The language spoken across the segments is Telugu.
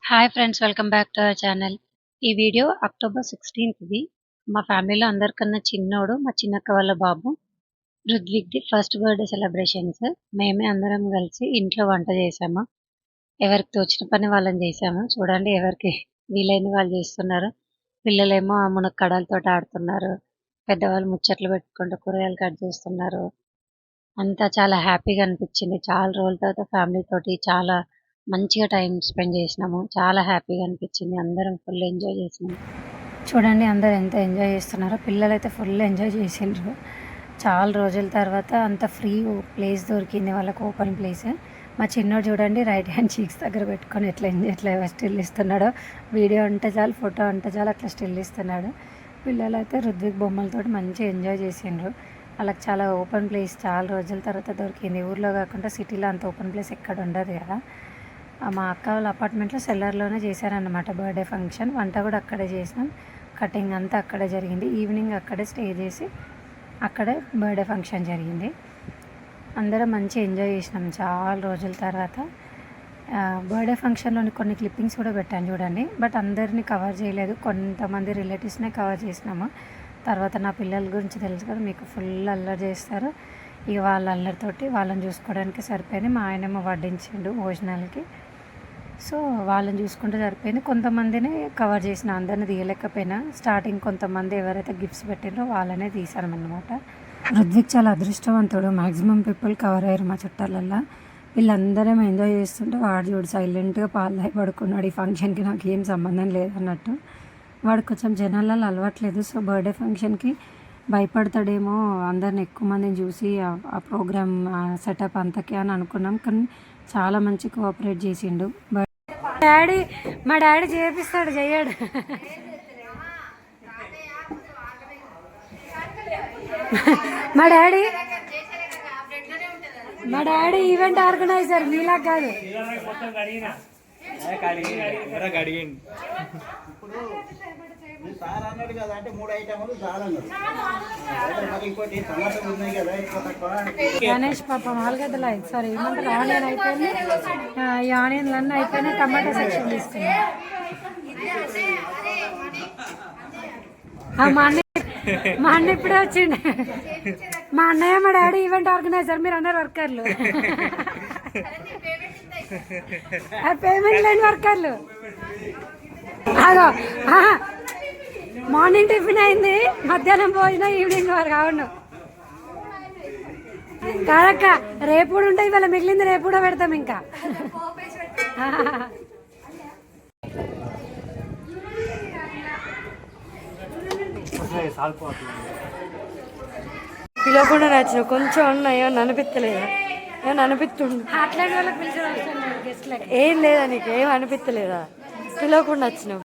Hi friends, welcome back to our channel. ఈ వీడియో అక్టోబర్ 16థ్ది. మా ఫ్యామిలీలో అందరికన్నా చిన్నోడు మా చిన్నక్క వాళ్ళ బాబు రుద్విక్ది ఫస్ట్ బర్త్డే సెలబ్రేషన్స్. మేమే అందరం కలిసి ఇంట్లో వంట చేసాము. ఎవరికి తోచిన పని వాళ్ళని చేసాము. చూడండి, ఎవరికి వీలైన వాళ్ళు చేస్తున్నారు. పిల్లలేమో మునక్కాడలతో ఆడుతున్నారు, పెద్దవాళ్ళు ముచ్చట్లు పెట్టుకుంటూ కూరగాయలు కట్ చేస్తున్నారు. అంతా చాలా హ్యాపీగా అనిపించింది. చాలా రోజుల తర్వాత ఫ్యామిలీ తోటి చాలా మంచిగా టైం స్పెండ్ చేసినాము. చాలా హ్యాపీగా అనిపించింది. అందరం ఫుల్ ఎంజాయ్ చేసినాము. చూడండి, అందరు ఎంత ఎంజాయ్ చేస్తున్నారో. పిల్లలైతే ఫుల్ ఎంజాయ్ చేసిండ్రు. చాలా రోజుల తర్వాత అంత ఫ్రీ ప్లేస్ దొరికింది వాళ్ళకు, ఓపెన్ ప్లేస్. మా చిన్నోడు చూడండి, రైట్ హ్యాండ్ చీక్స్ దగ్గర పెట్టుకొని ఎట్లా స్టిల్ ఇస్తున్నాడో. వీడియో అంటే చాలు, ఫోటో అంటే చాలు, అట్లా స్టిల్ ఇస్తున్నాడు. పిల్లలు అయితే రుద్విక్ బొమ్మలతో మంచిగా ఎంజాయ్ చేసిండ్రు. వాళ్ళకి చాలా ఓపెన్ ప్లేస్ చాలా రోజుల తర్వాత దొరికింది. ఊర్లో కాకుండా సిటీలో అంత ఓపెన్ ప్లేస్ ఎక్కడ ఉండదు కదా. మా అక్క వాళ్ళ అపార్ట్మెంట్లో సెల్లర్లోనే చేశారన్నమాట బర్త్డే ఫంక్షన్. వంట కూడా అక్కడే చేసినాం, కటింగ్ అంతా అక్కడే జరిగింది. ఈవినింగ్ అక్కడే స్టే చేసి అక్కడే బర్త్డే ఫంక్షన్ జరిగింది. అందరం మంచి ఎంజాయ్ చేసినాం చాలా రోజుల తర్వాత. బర్త్డే ఫంక్షన్లోని కొన్ని క్లిప్పింగ్స్ కూడా పెట్టాను చూడండి. బట్ అందరినీ కవర్ చేయలేదు, కొంతమంది రిలేటివ్స్నే కవర్ చేసినాము. తర్వాత నా పిల్లల గురించి తెలుసు కదా మీకు, ఫుల్ అల్లరి చేస్తారు. ఇక వాళ్ళ అల్లరితోటి వాళ్ళని చూసుకోవడానికి సరిపోయింది. మా ఆయనేమో వడ్డించిండు భోజనాలకి, సో వాళ్ళని చూసుకుంటే సరిపోయింది. కొంతమందిని కవర్ చేసిన, అందరిని తీయలేకపోయినా. స్టార్టింగ్ కొంతమంది ఎవరైతే గిఫ్ట్స్ పెట్టినో వాళ్ళనే తీసారనమాట. రుద్విక్ చాలా అదృష్టవంతుడు. మ్యాక్సిమం పీపుల్ కవర్ అయ్యారు మా చుట్టాలల్లో. వీళ్ళందరం ఎంజాయ్ చేస్తుంటే వాడు చూడు సైలెంట్గా పాలు తాగి పడుకున్నాడు. ఈ ఫంక్షన్కి నాకు ఏం సంబంధం లేదన్నట్టు. వాడు కొంచెం జనాలలో అలవాట్లేదు, సో బర్త్డే ఫంక్షన్కి భయపడతాడేమో, అందరిని ఎక్కువ మందిని చూసి ఆ ప్రోగ్రామ్ సెటప్ అంతకే అని అనుకున్నాం. కానీ చాలా మంచి కోఆపరేట్ చేసిండు. మా డాడీ చేపిస్తాడు, చెయ్యాడు. మా డాడీ ఈవెంట్ ఆర్గనైజర్, మీలా కాదు. గణేష్ పాపం ఆలుగడ్డలు సారీ ఏమంటారు, ఆనియన్ అయిపోయింది. ఈ ఆనియన్లు అన్నీ అయిపోయినాయి. టమాటా సెక్షన్ తీసుకున్నాం. మా అన్న ఇప్పుడే వచ్చిండు. మా అన్నయ్య మా డాడీ ఈవెంట్ ఆర్గనైజర్, మీరు అందరు వర్కర్లు. పేమెంట్ లేని వర్కర్లు. అదో మార్నింగ్ టిఫిన్ అయింది, మధ్యాహ్నం భోజనం, ఈవినింగ్ వరకు. అవును కాదక్క, రేపు కూడా ఉంటాయి. ఇవాళ మిగిలింది రేపు కూడా పెడతాం. ఇంకా పిలవకుండా నచ్చిన కొంచెం ఉన్నాయి. ఏమన్నా అనిపించలేదా? ఏమన్నా అనిపిస్తుండు? అట్లాంటి వాళ్ళకి పిలిచిన ఏం లేదా? నీకు ఏం అనిపించలేదా? పిలవకుండా వచ్చినావు.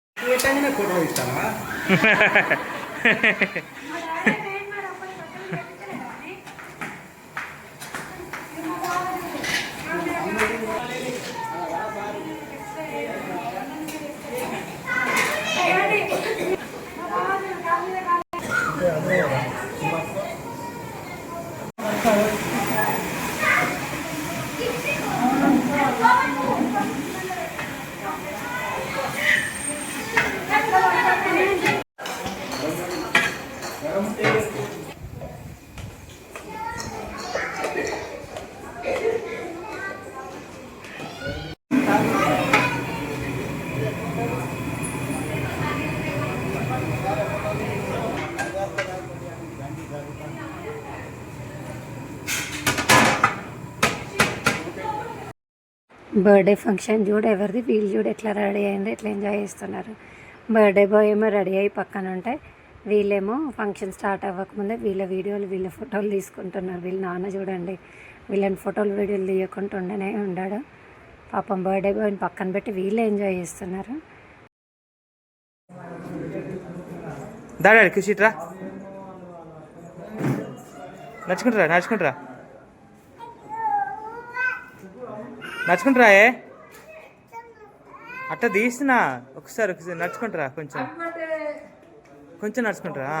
బర్త్డే ఫంక్షన్ చూడు ఎవరిది, వీళ్ళు చూడు ఎట్లా రెడీ అయింది, ఎట్లా ఎంజాయ్ చేస్తున్నారు. బర్త్డే బాయ్ ఏమో రెడీ అయ్యి పక్కన ఉంటే, వీళ్ళేమో ఫంక్షన్ స్టార్ట్ అవ్వకముందే వీళ్ళ వీడియోలు వీళ్ళ ఫోటోలు తీసుకుంటున్నారు. వీళ్ళ నాన్న చూడండి, వీళ్ళని ఫోటోలు వీడియోలు తీయకుండా ఉండనే ఉండాడు. పాపం బర్త్డే బాయ్ని పక్కన పెట్టి వీళ్ళే ఎంజాయ్ చేస్తున్నారు. నడుచుకుంటారా? అట్లా తీస్తున్నా, ఒకసారి నడుచుకుంటారా? కొంచెం నడుచుకుంటారా?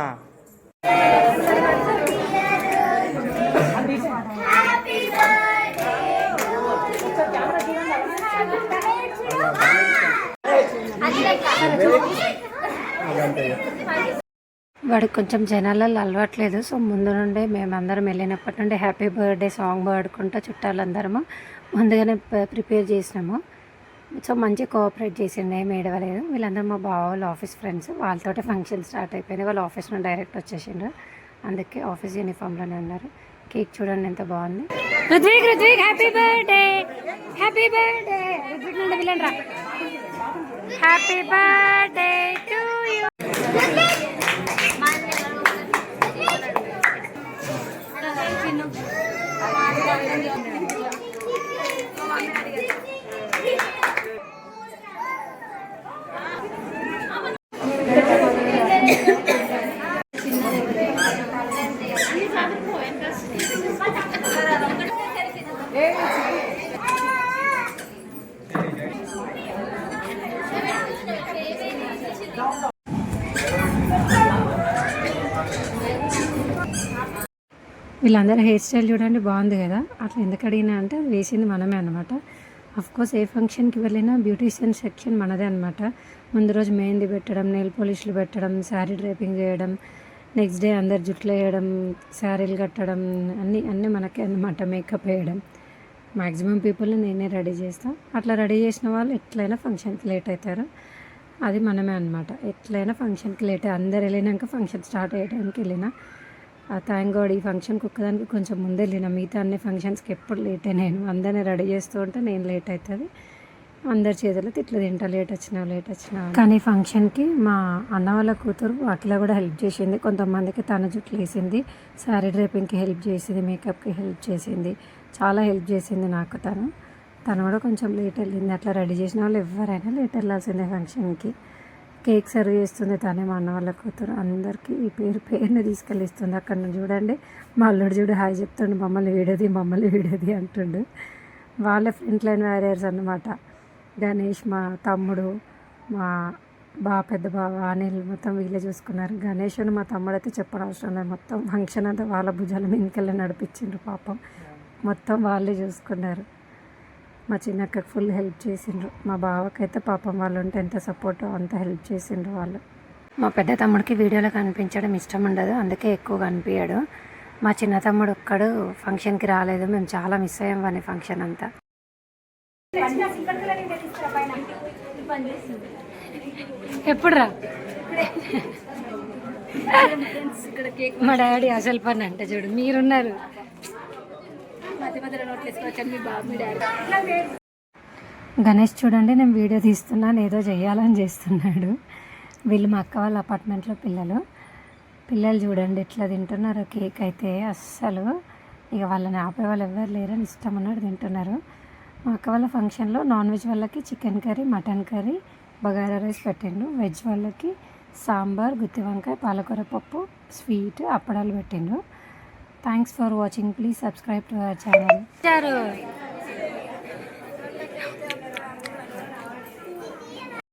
వాడికి కొంచెం జనాలలో అలవాట్లేదు. సో ముందు నుండే మేమందరం వెళ్ళినప్పటి నుండి హ్యాపీ బర్త్డే సాంగ్ పాడుకుంటూ చుట్టాలందరము ముందుగానే ప్రిపేర్ చేసినాము. సో మంచిగా కోఆపరేట్ చేసిండు, ఏం ఏడవలేదు. వీళ్ళందరూ మా బావ వాళ్ళ ఆఫీస్ ఫ్రెండ్స్, వాళ్ళతోటే ఫంక్షన్ స్టార్ట్ అయిపోయింది. వాళ్ళ ఆఫీస్ నుండి డైరెక్ట్ వచ్చేసిండ్రు, అందుకే ఆఫీస్ యూనిఫామ్లోనే ఉన్నారు. కేక్ చూడండి ఎంత బాగుంది. Rudvik Rudvik happy birthday, happy birthday. Rudvik నుండి వెళ్ళండి రా. Happy birthday to you. వీళ్ళందరూ హెయిర్ స్టైల్ చూడండి బాగుంది కదా. అట్లా ఎందుకు అడిగినా అంటే వేసింది మనమే అనమాట. కోర్స్ ఏ ఫంక్షన్కి వెళ్ళినా బ్యూటీషియన్ సెక్షన్ మనదే అనమాట. ముందు రోజు మెహందీ పెట్టడం, నెయిల్ పాలిష్లు పెట్టడం, శారీ డ్రైపింగ్ చేయడం, నెక్స్ట్ డే అందరు జుట్లు వేయడం, శారీలు కట్టడం, అన్నీ మనకే అనమాట. మేకప్ వేయడం, మ్యాక్సిమం పీపుల్ని నేనే రెడీ చేస్తాను. అట్లా రెడీ చేసిన వాళ్ళు ఎట్లయినా ఫంక్షన్కి లేట్ అవుతారు, అది మనమే అనమాట. ఎట్లయినా ఫంక్షన్కి లేట్, అందరు వెళ్ళినాక ఫంక్షన్ స్టార్ట్ అయ్యడానికి వెళ్ళిన. థ్యాంక్ గాడ్ ఈ ఫంక్షన్కి ఒక్కదానికి కొంచెం ముందే వెళ్ళిన. మిగతా అన్ని ఫంక్షన్స్కి ఎప్పుడు లేటే. నేను అందరినీ రెడీ చేస్తూ ఉంటే నేను లేట్ అవుతుంది. అందరి చేతుల్లో తిట్లు తింటా, లేట్ వచ్చినా. కానీ ఫంక్షన్కి మా అన్న వాళ్ళ కూతురు అఖిల కూడా హెల్ప్ చేసింది. కొంతమందికి తన జుట్లు వేసింది, శారీ డ్రైపింగ్కి హెల్ప్ చేసింది, మేకప్కి హెల్ప్ చేసింది, చాలా హెల్ప్ చేసింది నాకు. తను కూడా కొంచెం లేట్ వెళ్ళింది. అట్లా రెడీ చేసిన వాళ్ళు ఎవరైనా లేట్ వెళ్ళాల్సిందే ఫంక్షన్కి. కేక్ సర్వ్ చేస్తుంది తనే, మా అన్న వాళ్ళ కూతురు. అందరికీ ఈ పేరుని తీసుకెళ్ళిస్తుంది. అక్కడ నుంచి చూడండి మా అల్లుడు చూడు హాయ్ చెప్తుండు, మమ్మల్ని వీడేది అంటుండు. వాళ్ళే ఫ్రంట్ లైన్ వారియర్స్ అన్నమాట. గణేష్, మా తమ్ముడు, మా పెద్ద బావ అనిల్ మొత్తం వీళ్ళే చూసుకున్నారు. గణేష్ మా తమ్ముడు అయితే చెప్పడం అవసరం లేదు, మొత్తం ఫంక్షన్ అంతా వాళ్ళ భుజాల మీదకెళ్ళి నడిపించిండ్రు. పాపం మొత్తం వాళ్ళే చూసుకున్నారు. మా చిన్నక్కకి ఫుల్ హెల్ప్ చేసిండ్రు. మా బావకైతే పాపం వాళ్ళు ఉంటే ఎంత సపోర్ట్ అంత హెల్ప్ చేసిండ్రు వాళ్ళు. మా పెద్ద తమ్ముడికి వీడియోలో కనిపించడం ఇష్టం ఉండదు, అందుకే ఎక్కువ కనిపించాడు. మా చిన్న తమ్ముడు ఒక్కడు ఫంక్షన్కి రాలేదు. మేము చాలా మిస్ అయ్యాం వాని ఫంక్షన్ అంతా. ఎప్పుడు రా మా డాడీ అసలు పని అంటే చూడు, మీరున్నారు. గణేష్ చూడండి, నేను వీడియో తీస్తున్నాను, ఏదో చేయాలని చేస్తున్నాడు. వీళ్ళు మా అక్క వాళ్ళ అపార్ట్మెంట్లో పిల్లలు చూడండి ఎట్లా తింటున్నారు కేక్ అయితే. అస్సలు ఇక వాళ్ళని ఆపే వాళ్ళు ఎవరు లేరని ఇష్టం ఉన్నట్టు తింటున్నారు. మా అక్క వాళ్ళ ఫంక్షన్లో నాన్ వెజ్ వాళ్ళకి chicken curry, mutton curry, bagara rice పెట్టిండు. వెజ్ వాళ్ళకి సాంబార్, గుత్తి వంకాయ, పాలకూర పప్పు, స్వీట్, అప్పడాలు పెట్టిండు. Thanks for watching. Please subscribe to our channel.